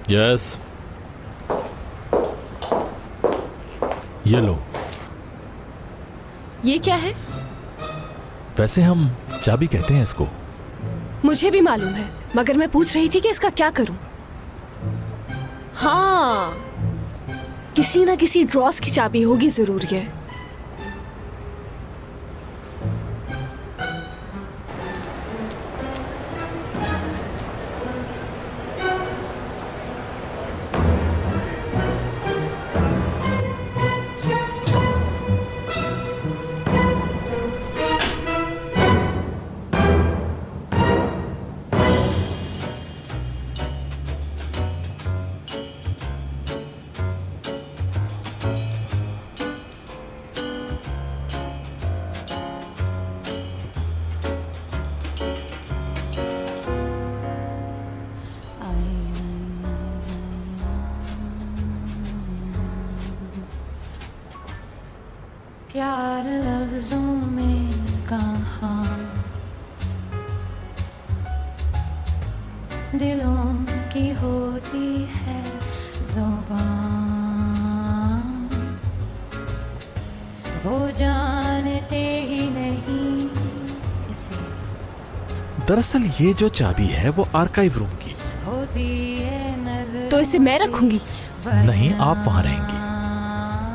Yes, ये लो। ये क्या है? वैसे हम चाबी कहते हैं इसको। मुझे भी मालूम है, मगर मैं पूछ रही थी कि इसका क्या करूं। हाँ, किसी ना किसी ड्रॉस की चाबी होगी जरूर ये। प्यार लफ्जों में कहाँ, दिलों की होती है ज़ुबान, वो जानते ही नहीं इसे। दरअसल ये जो चाबी है वो आर्काइव रूम की होती है नजर, तो इसे मैं रखूंगी? नहीं, आप वहाँ रहेंगी।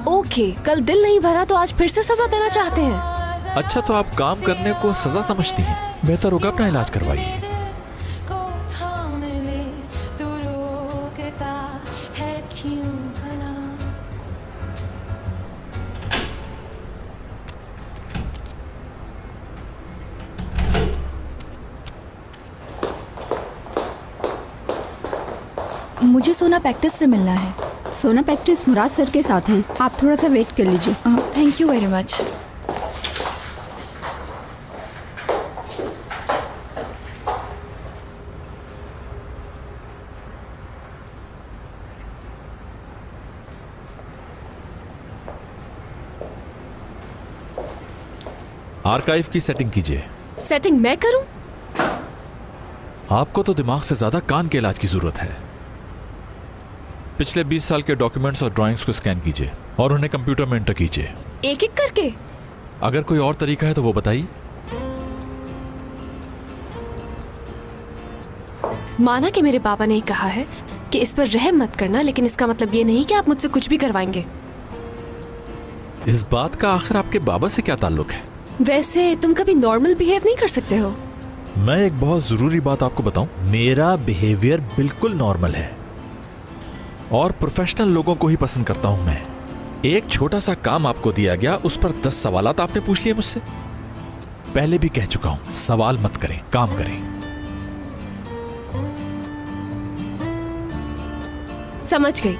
ओके, कल दिल नहीं भरा तो आज फिर से सजा देना चाहते हैं? अच्छा, तो आप काम करने को सजा समझती हैं? बेहतर होगा अपना इलाज करवाइए। को थाम ले, तू रोकता है क्यों भला? मुझे सोना प्रैक्टिस से मिलना है। सोना प्रैक्टिस मुराद सर के साथ हैं, आप थोड़ा सा वेट कर लीजिए। Thank you very much. Archive की सेटिंग कीजिए। सेटिंग मैं करूं? आपको तो दिमाग से ज्यादा कान के इलाज की जरूरत है। पिछले 20 साल के डॉक्यूमेंट्स और ड्राइंग्स को स्कैन कीजिए और उन्हें कंप्यूटर में एंटर कीजिए। एक एक करके? अगर कोई और तरीका है तो वो बताइए। माना कि मेरे पापा ने कहा है कि इस पर रहम मत करना, लेकिन इसका मतलब ये नहीं कि आप मुझसे कुछ भी करवाएंगे। इस बात का आखिर आपके बाबा से क्या ताल्लुक है? वैसे तुम कभी नॉर्मल बिहेव नहीं कर सकते हो? मैं एक बहुत जरूरी बात आपको बताऊं, मेरा बिहेवियर बिल्कुल नॉर्मल है और प्रोफेशनल लोगों को ही पसंद करता हूं मैं। एक छोटा सा काम आपको दिया गया, उस पर 10 सवालात आपने पूछ लिए मुझसे। पहले भी कह चुका हूं, सवाल मत करें, काम करें। समझ गई।